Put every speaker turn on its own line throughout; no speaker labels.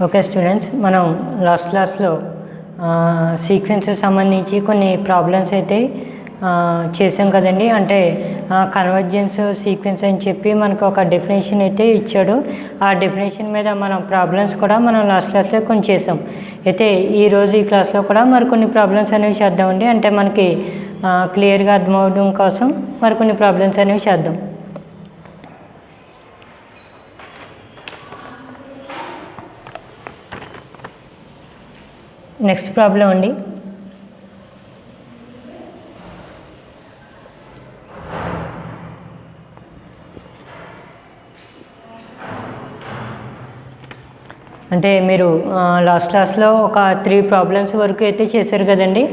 Okay students, మనం last క్లాస్లో sequences సంబంధించి కొన్ని ప్రాబ్లమ్స్ అయితే చేసాం కదండి. అంటే కన్వర్జెన్స్ సీక్వెన్స్ అని చెప్పి మనకు ఒక డెఫినేషన్ అయితే ఇచ్చాడు. ఆ డెఫినేషన్ మీద మనం ప్రాబ్లమ్స్ కూడా మనం లాస్ట్ క్లాస్లో కొన్ని చేసాం. అయితే ఈరోజు ఈ క్లాస్లో కూడా మరికొన్ని ప్రాబ్లమ్స్ అనేవి చేద్దామండి. అంటే మనకి క్లియర్గా అర్థమవడం కోసం మరికొన్ని ప్రాబ్లమ్స్ అనేవి చేద్దాం. నెక్స్ట్ ప్రాబ్లం అండి. అంటే మీరు లాస్ట్ క్లాస్లో ఒక 3 ప్రాబ్లమ్స్ వరకు అయితే చేశారు కదండి.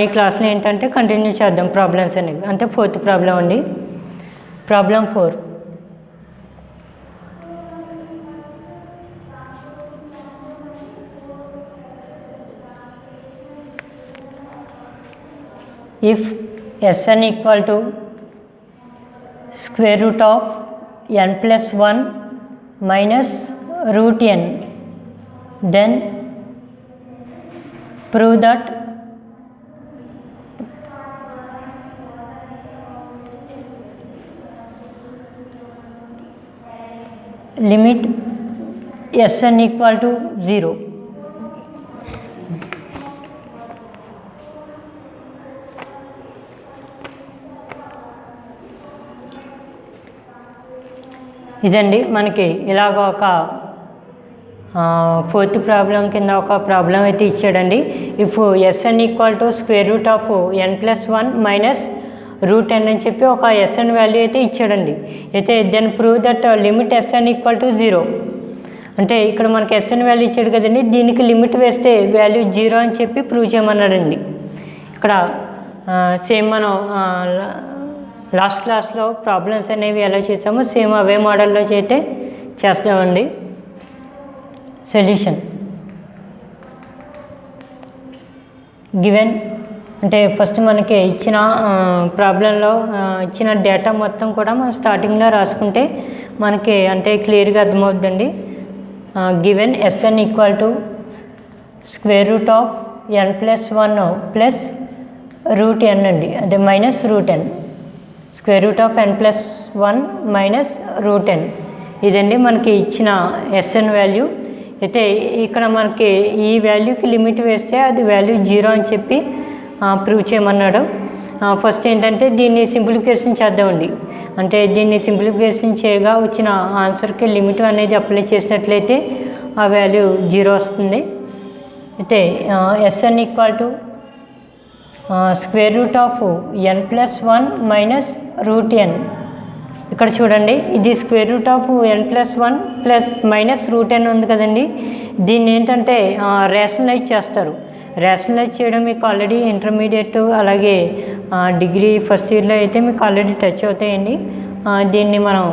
ఈ క్లాస్లో ఏంటంటే కంటిన్యూ చేద్దాం ప్రాబ్లమ్స్ అనేవి. అంటే 4th ప్రాబ్లం అండి. Problem 4. If Sn equal to square root of n plus 1 minus root n, then prove that limit Sn equal to 0. ఇదండి మనకి ఇలాగ ఒక 4th ప్రాబ్లం కింద ఒక ప్రాబ్లం అయితే ఇచ్చాడండి. If Sn equal to square root of n plus 1 minus root n అని చెప్పి ఒక Sn వాల్యూ అయితే ఇచ్చాడండి. అయితే then prove that limit Sn equal to 0. అంటే ఇక్కడ మనకి Sn వాల్యూ ఇచ్చాడు కదండి, దీనికి లిమిట్ వేస్తే వాల్యూ 0 అని చెప్పి ప్రూవ్ చేయమన్నాడండి. ఇక్కడ సేమ్ మనం లాస్ట్ క్లాస్లో ప్రాబ్లమ్స్ అనేవి ఎలా చేసామో సేమ్ అవే మోడల్లో అయితే చేస్తామండి. సొల్యూషన్ గివెన్ అంటే ఫస్ట్ మనకి ఇచ్చిన ప్రాబ్లంలో ఇచ్చిన డేటా మొత్తం కూడా మనం స్టార్టింగ్లో రాసుకుంటే మనకి అంటే క్లియర్గా అర్థమవుతుందండి. Given Sn equal to square root of n plus 1 plus root n అండి, అదే minus root n. Square root of n plus 1 minus root n ఇదండి మనకి ఇచ్చిన Sn వాల్యూ. అయితే ఇక్కడ మనకి ఈ వాల్యూకి లిమిట్ వేస్తే అది వాల్యూ 0 అని చెప్పి ప్రూవ్ చేయమన్నాడు. ఫస్ట్ ఏంటంటే దీన్ని సింప్లిఫికేషన్ చేద్దామండి. అంటే దీన్ని సింప్లిఫికేషన్ చేయగా వచ్చిన ఆన్సర్కి లిమిట్ అనేది అప్లై చేసినట్లయితే ఆ వాల్యూ 0 వస్తుంది. అయితే Sn equal to square root of n plus 1 minus root n. ఇక్కడ చూడండి, ఇది square root of n plus 1 plus minus root n ఉంది కదండి. దీన్ని ఏంటంటే రేషనలైజ్ చేస్తారు. రేషనలైజ్ చేయడం మీకు ఆల్రెడీ ఇంటర్మీడియట్ అలాగే డిగ్రీ ఫస్ట్ ఇయర్లో అయితే మీకు ఆల్రెడీ టచ్ అవుతాయండి. దీన్ని మనం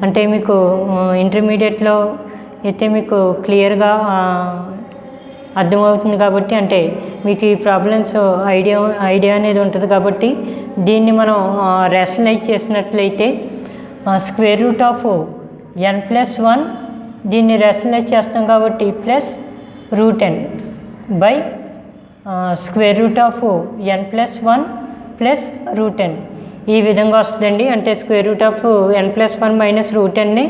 అంటే మీకు ఇంటర్మీడియట్లో అయితే మీకు క్లియర్గా అర్థమవుతుంది కాబట్టి, అంటే మీకు ఈ ప్రాబ్లమ్స్ ఐడియా అనేది ఉంటుంది కాబట్టి దీన్ని మనం రేషనలైజ్ చేసినట్లయితే square root of n plus 1 దీన్ని రేషనలైజ్ చేస్తాం కాబట్టి plus root n by square root of n plus 1 plus root n ఈ విధంగా వస్తుందండి. అంటే square root of n plus 1 minus root nని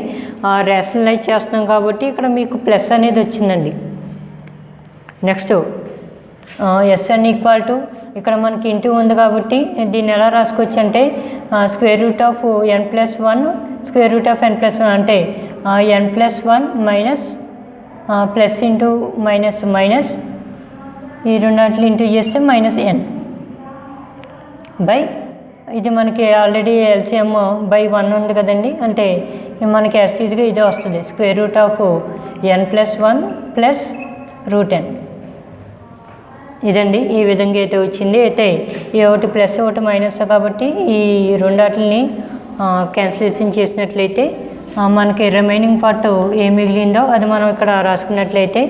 రేషనలైజ్ చేస్తాం కాబట్టి ఇక్కడ మీకు ప్లస్ అనేది వచ్చిందండి. నెక్స్ట్ Sn ఈక్వల్ టు ఇక్కడ మనకి ఇంటూ ఉంది కాబట్టి దీన్ని ఎలా రాసుకోవచ్చు అంటే square root of n plus 1 square root of n plus 1 అంటే n plus 1 minus plus into minus minus ఈ రెండాట్లు ఇంటూ చేస్తే మైనస్ n బై ఇది మనకి ఆల్రెడీ LCM బై 1 ఉంది కదండి. అంటే మనకి యాస్టీజ్గా ఇదే వస్తుంది, square root of n plus 1 plus root n. ఇదండి ఈ విధంగా అయితే వచ్చింది. అయితే ఈ ఒకటి ప్లస్ ఒకటి మైనస్ కాబట్టి ఈ రెండాటిని క్యాన్సిలేషన్ చేసినట్లయితే మనకి రిమైనింగ్ పార్ట్ ఏ మిగిలిందో అది మనం ఇక్కడ రాసుకున్నట్లయితే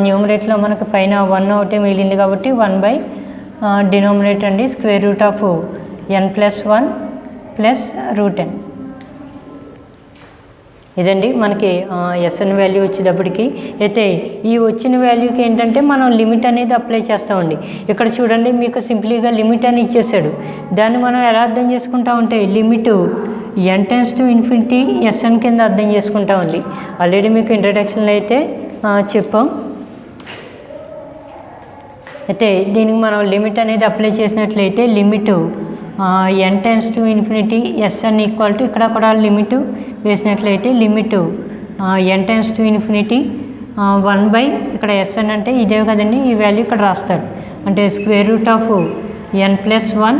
న్యూమరేట్లో మనకి పైన 1 ఒకటి మిగిలింది కాబట్టి 1 బై డినోమినేటర్ అండి square root of n plus 1 plus root n. ఇదండి మనకి ఎస్ఎన్ వాల్యూ వచ్చేటప్పటికి. అయితే ఈ వచ్చిన వాల్యూకి ఏంటంటే మనం లిమిట్ అనేది అప్లై చేస్తామండి. ఇక్కడ చూడండి మీకు సింప్లీగా లిమిట్ అని ఇచ్చేసాడు. దాన్ని మనం ఎలా అర్థం చేసుకుంటామంటే limit n tends to infinity S N కింద అర్థం చేసుకుంటామండి. ఆల్రెడీ మీకు ఇంట్రడక్షన్లో అయితే చెప్పాం. అయితే దీనికి మనం లిమిట్ అనేది అప్లై చేసినట్లయితే limit n tends to infinity S N equal to ఇక్కడ కూడా లిమిట్ వేసినట్లయితే limit n tends to infinity 1 ఇక్కడ ఎస్ఎన్ అంటే ఇదే కదండి, ఈ వాల్యూ ఇక్కడ రాస్తారు. అంటే square root of n plus 1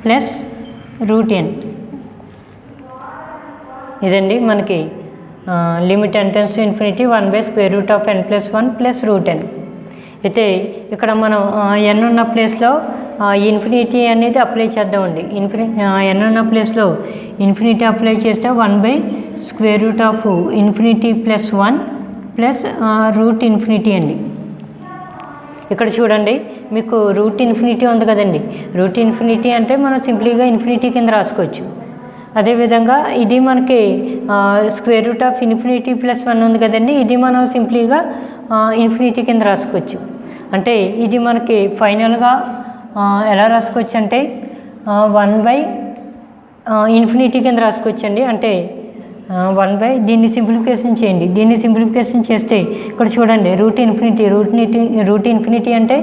plus root n. ఇదండి మనకి limit n tends to infinity 1 square root of n plus 1 plus root n. అయితే ఇక్కడ మనం n ఉన్న ప్లేస్లో ఇన్ఫినిటీ అనేది అప్లై చేద్దామండి. n ఉన్న ప్లేస్లో ఇన్ఫినిటీ అప్లై చేస్తే 1 square root of infinity plus 1 plus route infinity అండి. ఇక్కడ చూడండి మీకు రూట్ ఇన్ఫినిటీ ఉంది కదండి, రూట్ ఇన్ఫినిటీ అంటే మనం సింప్లీగా ఇన్ఫినిటీ కింద రాసుకోవచ్చు. అదేవిధంగా ఇది మనకి square root of infinity plus 1 ఉంది కదండి, ఇది మనం సింప్లీగా ఇన్ఫినిటీ కింద రాసుకోవచ్చు. అంటే ఇది మనకి ఫైనల్గా ఎలా రాసుకోవచ్చు అంటే 1 ఇన్ఫినిటీ కింద రాసుకోవచ్చు అండి. అంటే 1 దీన్ని సింప్లిఫికేషన్ చేయండి. దీన్ని సింప్లిఫికేషన్ చేస్తే ఇక్కడ చూడండి రూట్ ఇన్ఫినిటీ అంటే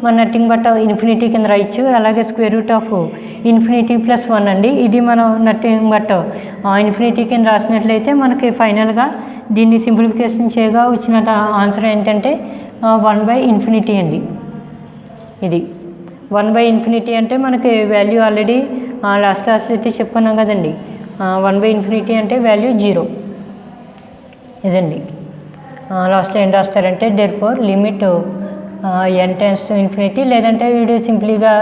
మన నథింగ్ బట్ ఇన్ఫినిటీ కింద రాయొచ్చు. అలాగే square root of infinity plus 1 అండి, ఇది మనం నథింగ్ బట్ ఇన్ఫినిటీ కింద రాసినట్లయితే మనకి ఫైనల్గా దీన్ని సింప్లిఫికేషన్ చేయగా వచ్చిన ఆన్సర్ ఏంటంటే 1 ఇన్ఫినిటీ అండి. ఇది 1 ఇన్ఫినిటీ అంటే మనకి వాల్యూ ఆల్రెడీ లాస్ట్ క్లాస్లో అయితే చెప్పుకున్నాం కదండి. 1 ఇన్ఫినిటీ అంటే వాల్యూ 0. ఇదండి లాస్ట్లో ఏం రాస్తారంటే therefore limit n tends to infinity, లేదంటే వీడు సింప్లీగా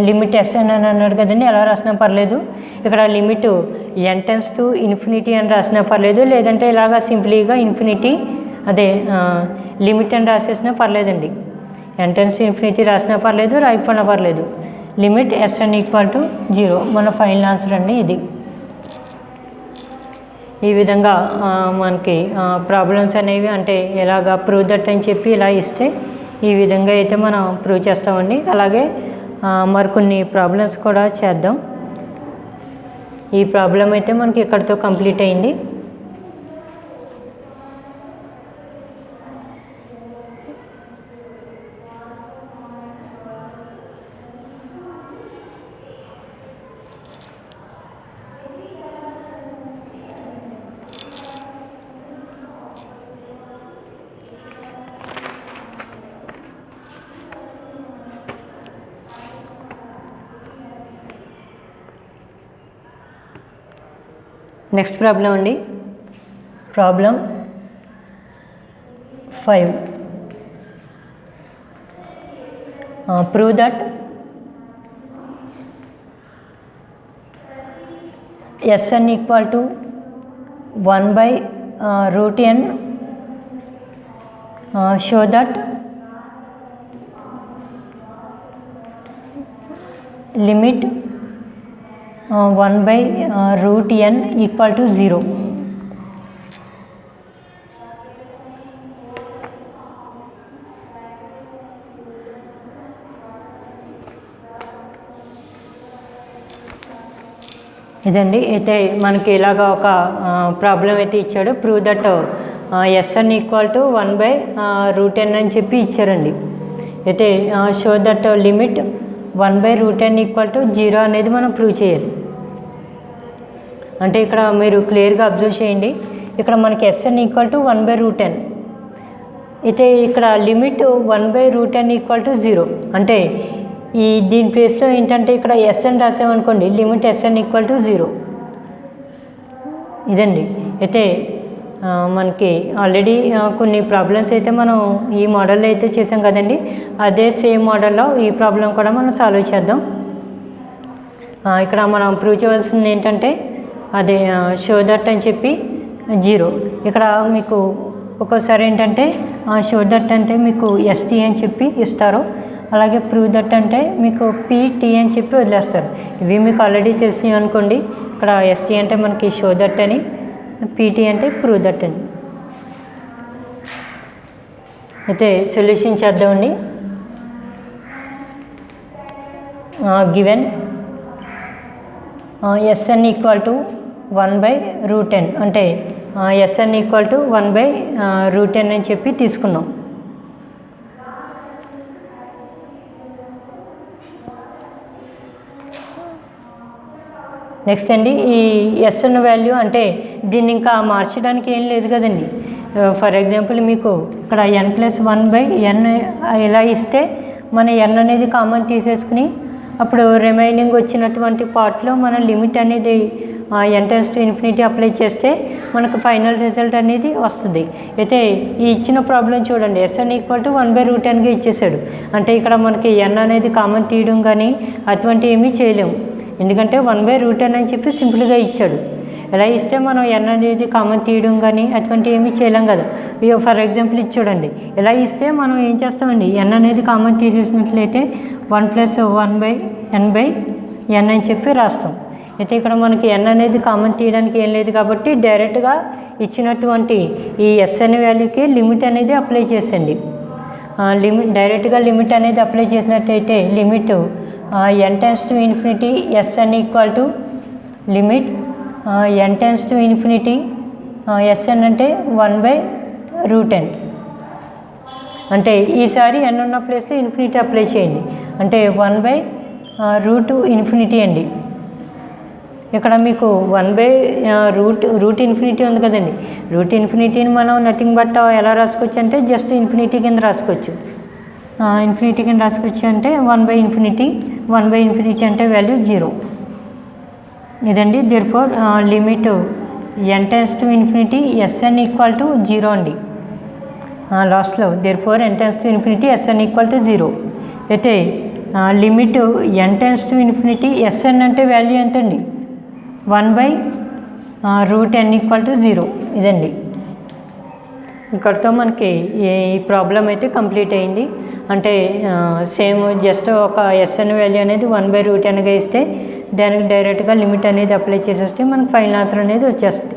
లిమిట్ ఎస్ఎన్ అని అన్నాడు కదండి, ఎలా రాసినా పర్లేదు. ఇక్కడ limit n tends to infinity అని రాసినా పర్లేదు, లేదంటే ఇలాగా సింప్లీగా ఇన్ఫినిటీ అదే లిమిట్ అని రాసేసినా పర్లేదండి. n టెన్స్ టు ఇన్ఫినిటీ రాసినా పర్లేదు, రాయకపోయినా పర్లేదు. లిమిట్ ఎస్ఎన్ ఈక్వల్ టు 0 మన ఫైనల్ ఆన్సర్ అండి. ఇది ఈ విధంగా మనకి ప్రాబ్లమ్స్ అనేవి అంటే ఎలాగా ప్రూవ్ దట్ అని చెప్పి ఇలా ఇస్తే ఈ విధంగా అయితే మనం ప్రూవ్ చేస్తామండి. అలాగే మరికొన్ని ప్రాబ్లమ్స్ కూడా చేద్దాం. ఈ ప్రాబ్లం అయితే మనకి ఇక్కడితో కంప్లీట్ అయింది. నెక్స్ట్ ప్రాబ్లం అండి, problem 5. Prove that SN equal to 1/√n. Show that limit 1/√n equal to 0. ఇదండి అయితే మనకి ఇలాగ ఒక ప్రాబ్లం అయితే ఇచ్చాడు. Prove that SN equal to 1/√n అని చెప్పి ఇచ్చారండి. అయితే show that limit 1/√n equal to 0 అనేది మనం ప్రూవ్ చేయాలి. అంటే ఇక్కడ మీరు క్లియర్గా అబ్జర్వ్ చేయండి, ఇక్కడ మనకి ఎస్ఎన్ ఈక్వల్ టు 1/√n. అయితే ఇక్కడ లిమిట్ 1/√n ఈక్వల్ టు 0. అంటే దీని ప్లేస్లో ఏంటంటే ఇక్కడ ఎస్ఎన్ రాసామనుకోండి, లిమిట్ ఎస్ఎన్ ఈక్వల్ టు 0. ఇదండి అయితే మనకి ఆల్రెడీ కొన్ని ప్రాబ్లమ్స్ అయితే మనం ఈ మోడల్లో అయితే చేసాం కదండి, అదే సేమ్ మోడల్లో ఈ ప్రాబ్లం కూడా మనం సాల్వ్ చేద్దాం. ఇక్కడ మనం ప్రూవ్ చేయవలసింది ఏంటంటే అదే షో దట్ అని చెప్పి 0. ఇక్కడ మీకు ఒక్కోసారి ఏంటంటే షో దట్ అంటే మీకు ఎస్టీ అని చెప్పి ఇస్తారు, అలాగే ప్రూవ్ దట్ అంటే మీకు పీటీ అని చెప్పి వదిలేస్తారు. ఇవి మీకు ఆల్రెడీ తెలిసినవి అనుకోండి. ఇక్కడ ఎస్టీ అంటే మనకి షో దట్ అని, పీటీ అంటే ప్రూవ్ దట్ అని. అయితే సొల్యూషన్ చేద్దామండి. Given SN equal to 1/√n అంటే ఎస్ఎన్ ఈక్వల్ టు 1/√n అని చెప్పి తీసుకున్నాం. నెక్స్ట్ అండి, ఈ ఎస్ఎన్ వాల్యూ అంటే దీన్ని ఇంకా మార్చడానికి ఏం లేదు కదండి. ఫర్ ఎగ్జాంపుల్ మీకు ఇక్కడ n+1/n ఇలా ఇస్తే మన n అనేది కామన్ తీసేసుకుని అప్పుడు రిమైనింగ్ వచ్చినటువంటి పార్ట్లో మన లిమిట్ అనేది n∞ అప్లై చేస్తే మనకు ఫైనల్ రిజల్ట్ అనేది వస్తుంది. అయితే ఈ ఇచ్చిన ప్రాబ్లం చూడండి, ఎస్ఎన్ ఈక్వల్ టు 1/√nగా ఇచ్చేసాడు. అంటే ఇక్కడ మనకి n అనేది కామన్ తీయడం కానీ అటువంటి ఏమీ చేయలేము, ఎందుకంటే 1/√n అని చెప్పి సింపుల్గా ఇచ్చాడు. ఎలా ఇస్తే మనం n అనేది కామన్ తీయడం కానీ అటువంటి ఏమీ చేయలేం కదా. ఇక ఫర్ ఎగ్జాంపుల్ ఇది చూడండి, ఎలా ఇస్తే మనం ఏం చేస్తామండి, n అనేది కామన్ తీసేసినట్లయితే 1+1/n అని చెప్పి రాస్తాం. అయితే ఇక్కడ మనకి n అనేది కామన్ తీయడానికి ఏం లేదు కాబట్టి డైరెక్ట్గా ఇచ్చినటువంటి ఈ ఎస్ఎన్ వాల్యూకి లిమిట్ అనేది అప్లై చేసండి. డైరెక్ట్గా లిమిట్ అనేది అప్లై చేసినట్టయితే limit n∞ SN equal to limit n∞ SN అంటే 1/√n. అంటే ఈసారి n ఉన్న ప్లేస్లో ఇన్ఫినిటీ అప్లై చేయండి, అంటే 1/√∞ అండి. ఇక్కడ మీకు 1/√∞ ఉంది కదండి. √∞ మనం నథింగ్ బట్ ఎలా రాసుకోవచ్చు అంటే జస్ట్ ఇన్ఫినిటీ కింద రాసుకోవచ్చు. ఇన్ఫినిటీ కింద రాసుకోవచ్చు అంటే 1/∞ అంటే వాల్యూ 0 ఇదండి. Therefore limit n∞ SN equal to 0 అండి. లాస్ట్లో therefore n∞ SN equal to 0. అయితే లిమిట్ n∞ ఎస్ఎన్ అంటే వాల్యూ ఎంతండి, 1/√n ఈక్వల్ టు 0 ఇదండి. ఇక్కడితో మనకి ఈ ప్రాబ్లం అయితే కంప్లీట్ అయింది. అంటే సేమ్ జస్ట్ ఒక ఎస్ఎన్ వాల్యూ అనేది 1/√nగా ఇస్తే దానికి డైరెక్ట్గా లిమిట్ అనేది అప్లై చేసేస్తే మనకు ఫైనల్ ఆన్సర్ అనేది వచ్చేస్తుంది.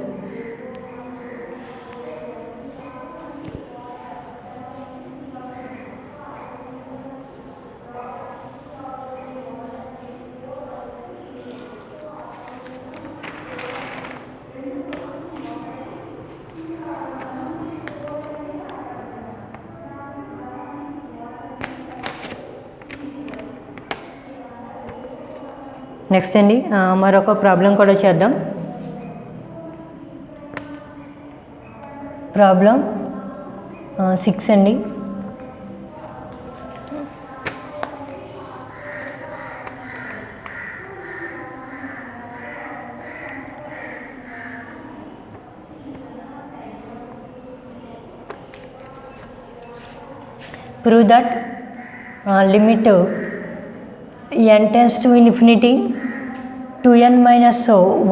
నెక్స్ట్ అండి, మరొక ప్రాబ్లం కూడా చేద్దాం. ప్రాబ్లం 6 అండి. Prove that limit n →∞ 2n minus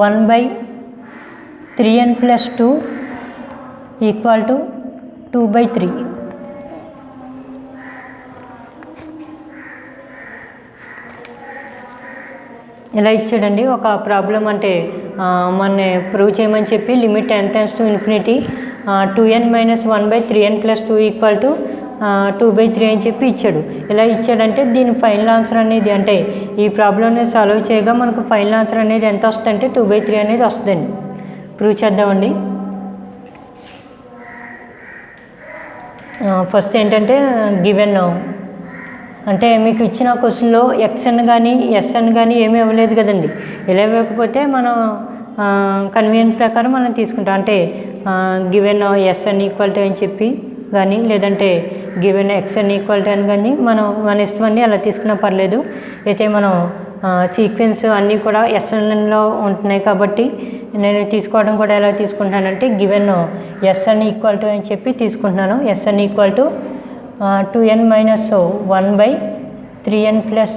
1/3n plus 2 equal to 2/3. ఇలా ఇచ్చాడండి ఒక ప్రాబ్లం. అంటే మన ప్రూవ్ చేయమని చెప్పి limit n →∞ 2n minus 1/3n plus 2 equal to 2/3 అని చెప్పి ఇచ్చాడు. ఇలా ఇచ్చాడంటే దీని ఫైనల్ ఆన్సర్ అనేది, అంటే ఈ ప్రాబ్లమ్ని సాల్వ్ చేయగా మనకు ఫైనల్ ఆన్సర్ అనేది ఎంత వస్తుందంటే 2/3 అనేది వస్తుందండి. ప్రూవ్ చేద్దామండి. ఫస్ట్ ఏంటంటే గివెన్ అంటే మీకు ఇచ్చిన క్వశ్చన్లో xn కానీ sn కానీ ఏమీ ఇవ్వలేదు కదండి. ఇలా ఇవ్వకపోతే మనం కన్వీనియంట్ ప్రకారం మనం తీసుకుంటాం. అంటే గివెన్ sn ఈక్వల్ టు అని చెప్పి కానీ లేదంటే గివెన్ xn ఈక్వల్ టు అని కానీ మనం మన ఇష్టం అన్నీ అలా తీసుకున్నా పర్లేదు. అయితే మనం సీక్వెన్స్ అన్నీ కూడా ఎస్ఎన్లో ఉంటున్నాయి కాబట్టి నేను తీసుకోవడం కూడా ఎలా తీసుకుంటున్నానంటే గివెన్ sn ఈక్వల్ టు అని చెప్పి తీసుకుంటున్నాను. sn equal to 2n minus 1/3n plus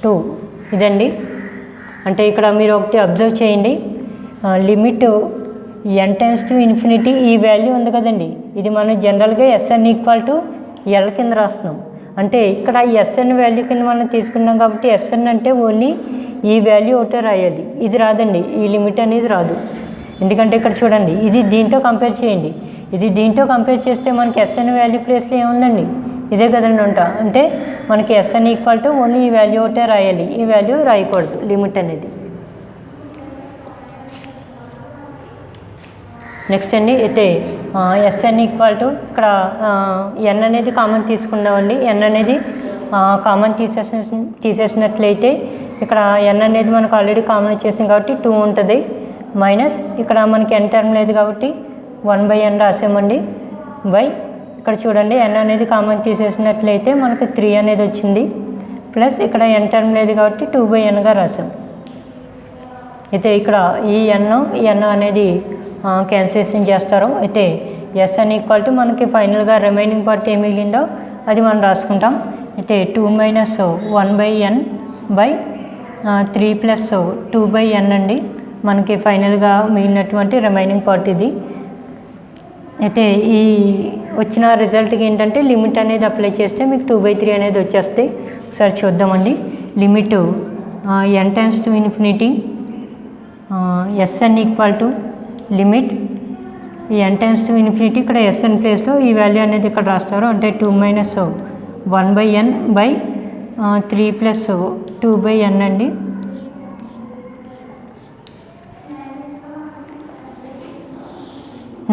2 ఇదండి. అంటే ఇక్కడ మీరు ఒకటి అబ్జర్వ్ చేయండి, లిమిట్ n →∞ ఈ వాల్యూ ఉంది కదండి, ఇది మనం జనరల్గా sn ఈక్వల్ టు l కింద రాస్తున్నాం. అంటే ఇక్కడ ఎస్ఎన్ వాల్యూ కింద మనం తీసుకున్నాం కాబట్టి ఎస్ఎన్ అంటే ఓన్లీ ఈ వాల్యూ ఒకటే రాయాలి, ఇది రాదండి, ఈ లిమిట్ అనేది రాదు. ఎందుకంటే ఇక్కడ చూడండి, ఇది దీంతో కంపేర్ చేయండి, ఇది దీంతో కంపేర్ చేస్తే మనకి ఎస్ఎన్ వాల్యూ ప్లేస్లో ఏముందండి, ఇదే కదండి ఉంటా. అంటే మనకి ఎస్ఎన్ ఈక్వల్ టు ఓన్లీ ఈ వాల్యూ ఒకటే రాయాలి, ఈ వాల్యూ రాయకూడదు లిమిట్ అనేది. నెక్స్ట్ అండి అయితే ఎస్ఎన్ ఈక్వల్ టు ఇక్కడ ఎన్ అనేది కామన్ తీసుకుందామండి. ఎన్ అనేది కామన్ తీసేసినట్లయితే ఇక్కడ ఎన్ అనేది మనకు ఆల్రెడీ కామన్ ఇచ్చేసింది కాబట్టి 2 ఉంటుంది, మైనస్ ఇక్కడ మనకి ఎన్ టర్మ్ లేదు కాబట్టి 1/n రాసామండి, బై ఇక్కడ చూడండి ఎన్ అనేది కామన్ తీసేసినట్లయితే మనకు 3 అనేది వచ్చింది, ప్లస్ ఇక్కడ ఎన్ టర్మ్ లేదు కాబట్టి 2/nగా రాసాం. అయితే ఇక్కడ ఈ ఎన్ అనేది క్యాన్సిలేషన్ చేస్తారు. అయితే ఎస్ఎన్ ఈక్వల్ టు మనకి ఫైనల్గా రిమైనింగ్ పార్ట్ ఏం మిగిలిందో అది మనం రాసుకుంటాం. అయితే 2 - 1/n బై 3 + 2/n అండి మనకి ఫైనల్గా మిగిలినటువంటి రిమైనింగ్ పార్ట్ ఇది. అయితే ఈ వచ్చిన రిజల్ట్కి ఏంటంటే లిమిట్ అనేది అప్లై చేస్తే మీకు 2/3 అనేది వచ్చేస్తాయి. ఒకసారి చూద్దామండి. Limit n → ∞, SN equal to limit n → ∞, ఇక్కడ ఎస్ఎన్ ప్లేస్లో ఈ వాల్యూ అనేది ఇక్కడ రాస్తారు. అంటే 2 - 1/n బై 3 + 2/n అండి.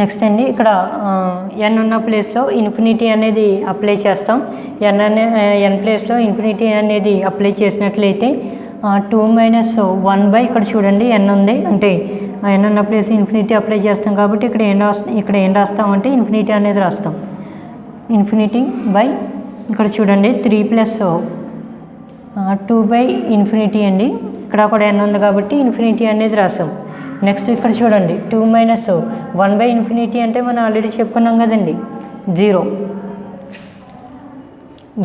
నెక్స్ట్ అండి ఇక్కడ ఎన్ ఉన్న ప్లేస్లో ఇన్ఫినిటీ అనేది అప్లై చేస్తాం. ఎన్ ప్లేస్లో ఇన్ఫినిటీ అనేది అప్లై చేసినట్లయితే 2 - 1 బై ఇక్కడ చూడండి ఎన్ ఉంది, అంటే ఎన్ ఉన్న ప్లేస్ ఇన్ఫినిటీ అప్లై చేస్తాం కాబట్టి ఇక్కడ ఏం రాస్తామంటే ఇన్ఫినిటీ అనేది రాస్తాం. ఇన్ఫినిటీ బై ఇక్కడ చూడండి 3 + 2/∞ అండి, ఇక్కడ కూడా ఎన్ ఉంది కాబట్టి ఇన్ఫినిటీ అనేది రాస్తాం. నెక్స్ట్ ఇక్కడ చూడండి 2 - 1/∞ అంటే మనం ఆల్రెడీ చెప్పుకున్నాం కదండి 0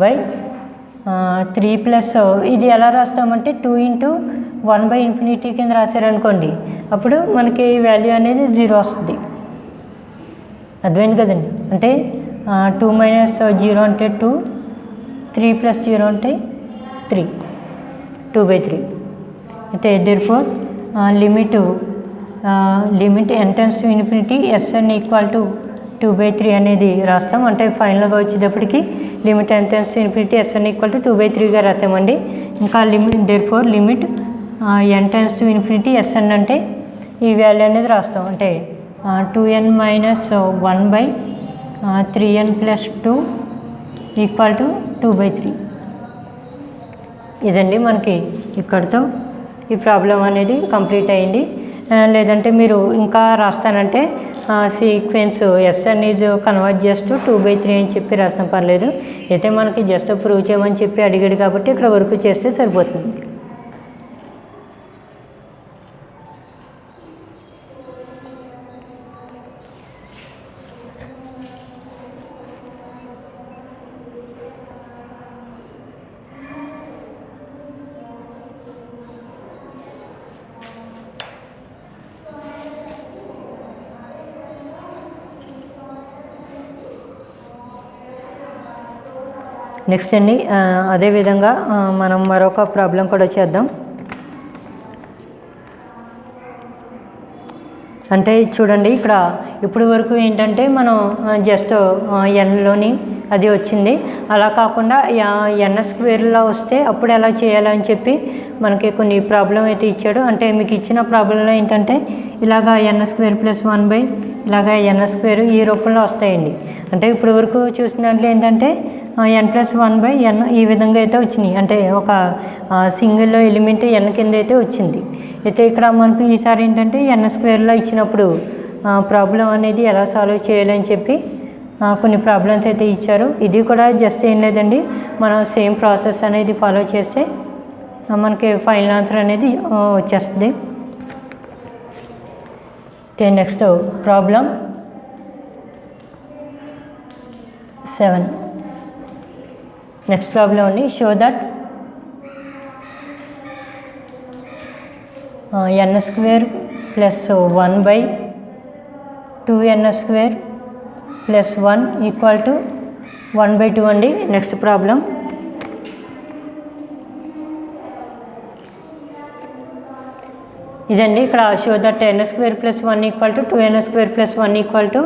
బై 3 + ఇది ఎలా రాస్తామంటే 2 × 1/∞ కింద రాశారనుకోండి, అప్పుడు మనకి వాల్యూ అనేది 0 వస్తుంది. అర్థమైంది కదండి. అంటే 2 - 0 అంటే 2, 3 + 0 అంటే 3, 2/3. అయితే therefore limit n → ∞, SN equal to 2/3 అనేది రాస్తాం. అంటే ఫైనల్గా వచ్చేటప్పటికి limit n → ∞, SN equal to 2/3గా రాసామండి. ఇంకా therefore లిమిట్ n → ∞, ఎస్ఎన్ అంటే ఈ వాల్యూ అనేది రాస్తాం. అంటే 2n - 1/3n + 2 ఈక్వల్ టు 2/3. ఇదండి మనకి ఇక్కడితో ఈ ప్రాబ్లం అనేది కంప్లీట్ అయింది. లేదంటే మీరు ఇంకా రాస్తానంటే సీక్వెన్స్ ఎస్ఎన్ ఈజ్ కన్వర్ట్ చేస్తూ 2/3 అని చెప్పి రాసిన పర్లేదు. అయితే మనకి జస్ట్ ప్రూవ్ చేయమని చెప్పి అడిగాడు కాబట్టి ఇక్కడ వరకు చేస్తే సరిపోతుంది. నెక్స్ట్ అండి అదేవిధంగా మనం మరొక ప్రాబ్లం కూడా చేద్దాం. అంటే చూడండి ఇక్కడ ఇప్పటి వరకు ఏంటంటే మనం జస్ట్ ఎన్లోని అది వచ్చింది, అలా కాకుండా n² వస్తే అప్పుడు ఎలా చేయాలని చెప్పి మనకి కొన్ని ప్రాబ్లం అయితే ఇచ్చాడు. అంటే మీకు ఇచ్చిన ప్రాబ్లంలో ఏంటంటే ఇలాగా n² + 1 ఇలాగా n² ఈ రూపంలో వస్తాయండి. అంటే ఇప్పటి వరకు చూసిన దాంట్లో ఏంటంటే n + 1/n ఈ విధంగా అయితే వచ్చినాయి. అంటే ఒక సింగిల్లో ఎలిమెంట్ n కింద అయితే వచ్చింది. అయితే ఇక్కడ మనకు ఈసారి ఏంటంటే n² ఇచ్చినప్పుడు ప్రాబ్లం అనేది ఎలా సాల్వ్ చేయాలని చెప్పి కొన్ని ప్రాబ్లమ్స్ అయితే ఇచ్చారు. ఇది కూడా జస్ట్ ఏం లేదండి, మనం సేమ్ ప్రాసెస్ అనేది ఫాలో చేస్తే మనకి ఫైనల్ ఆన్సర్ అనేది వచ్చేస్తుంది. Next problem 7. నెక్స్ట్ ప్రాబ్లం అండి, show that n² + 1/2n² + 1 equal to 1/2 అండి. Next problem. ఇదండి ఇక్కడ షో దట్ n² + 1 = 2n² + 1 =